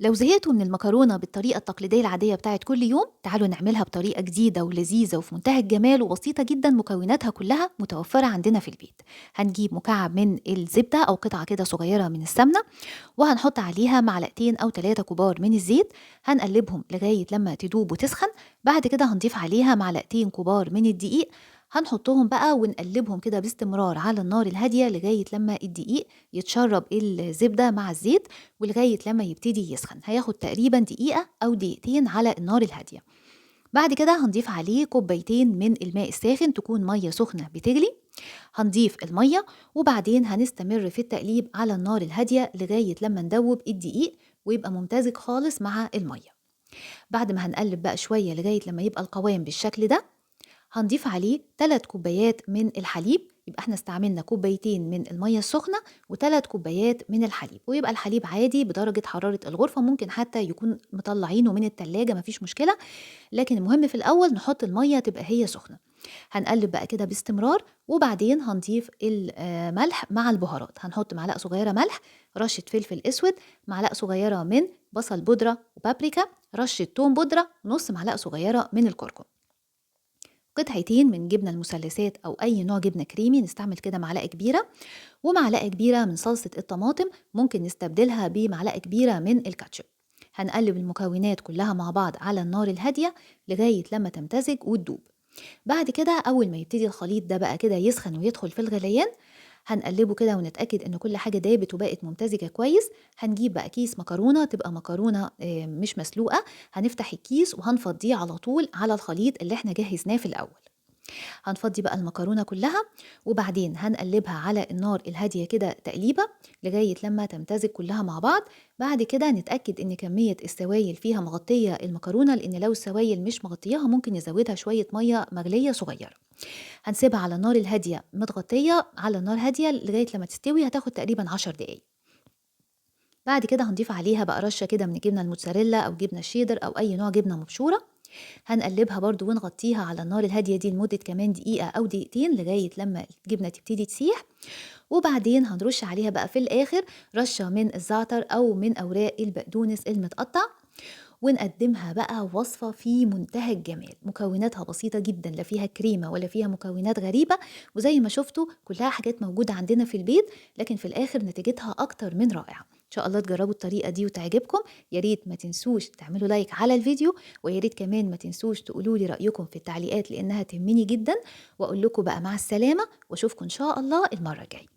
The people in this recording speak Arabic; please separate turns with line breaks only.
لو زهقتوا من المكرونة بالطريقة التقليدية العادية بتاعت كل يوم، تعالوا نعملها بطريقة جديدة ولذيذة وفي منتهى الجمال وبسيطة جدا، مكوناتها كلها متوفرة عندنا في البيت. هنجيب مكعب من الزبدة أو قطعة كده صغيرة من السمنة، وهنحط عليها معلقتين أو 3 كبار من الزيت. هنقلبهم لغاية لما تدوب وتسخن. بعد كده هنضيف عليها معلقتين كبار من الدقيق، هنحطهم بقى ونقلبهم كده باستمرار على النار الهادية لغاية لما الدقيق يتشرب الزبدة مع الزيت، ولغاية لما يبتدي يسخن. هياخد تقريبا دقيقة أو دقيقتين على النار الهادية. بعد كده هنضيف عليه كوبايتين من الماء الساخن، تكون مية سخنة بتغلي. هنضيف المية وبعدين هنستمر في التقليب على النار الهادية لغاية لما ندوب الدقيق ويبقى ممتزج خالص مع المية. بعد ما هنقلب بقى شوية لغاية لما يبقى القوام بالشكل ده، هنضيف عليه 3 كوبايات من الحليب. يبقى احنا استعملنا كوبايتين من المية السخنة و3 كوبايات من الحليب، ويبقى الحليب عادي بدرجة حرارة الغرفة، ممكن حتى يكون مطلعينه من التلاجة مفيش مشكلة، لكن المهم في الأول نحط المية تبقى هي سخنة. هنقلب بقى كده باستمرار، وبعدين هنضيف الملح مع البهارات. هنحط معلقة صغيرة ملح، رشة فلفل أسود، معلقة صغيرة من بصل بودرة وبابريكا، رشة توم بودرة، نص معلقة صغيرة من الكركم، قطعتين من جبنة المثلثات أو أي نوع جبنة كريمي، نستعمل كده معلقة كبيرة، ومعلقة كبيرة من صلصة الطماطم، ممكن نستبدلها بمعلقة كبيرة من الكاتشب. هنقلب المكونات كلها مع بعض على النار الهادية لغاية لما تمتزج وتدوب. بعد كده أول ما يبتدي الخليط ده بقى كده يسخن ويدخل في الغليان، هنقلبه كده ونتأكد إن كل حاجة دابت وبقت ممتزجة كويس. هنجيب بقى كيس مكرونة، تبقى مكرونة مش مسلوقة. هنفتح الكيس وهنفضيه على طول على الخليط اللي احنا جهزناه في الأول. هنفضي بقى المكرونة كلها، وبعدين هنقلبها على النار الهادية كده تقليبة لغاية لما تمتزج كلها مع بعض. بعد كده نتأكد ان كمية السوائل فيها مغطية المكرونة، لان لو السوائل مش مغطياها ممكن نزودها شوية مية مغلية صغيرة. هنسيبها على النار الهادية متغطية على النار هادية لغاية لما تستوي، هتاخد تقريبا 10 دقايق. بعد كده هنضيف عليها بقى رشة كده من الجبنة الموتزاريلا أو جبنة شيدر أو أي نوع جبنة مبشورة. هنقلبها برضو ونغطيها على النار الهادية دي لمدة كمان دقيقة أو دقيقتين لغاية لما الجبنة تبتدي تسيح. وبعدين هنرش عليها بقى في الآخر رشة من الزعتر أو من أوراق البقدونس المتقطع، ونقدمها بقى وصفة في منتهى الجمال. مكوناتها بسيطة جدا، لا فيها كريمة ولا فيها مكونات غريبة، وزي ما شفتوا كلها حاجات موجودة عندنا في البيت، لكن في الآخر نتيجتها أكتر من رائعة. إن شاء الله تجربوا الطريقة دي وتعجبكم. يا ريت ما تنسوش تعملوا لايك على الفيديو، ويا ريت كمان ما تنسوش تقولوا لي رأيكم في التعليقات لأنها تهمني جدا. وأقول لكم بقى مع السلامة، وأشوفكم إن شاء الله المرة الجاية.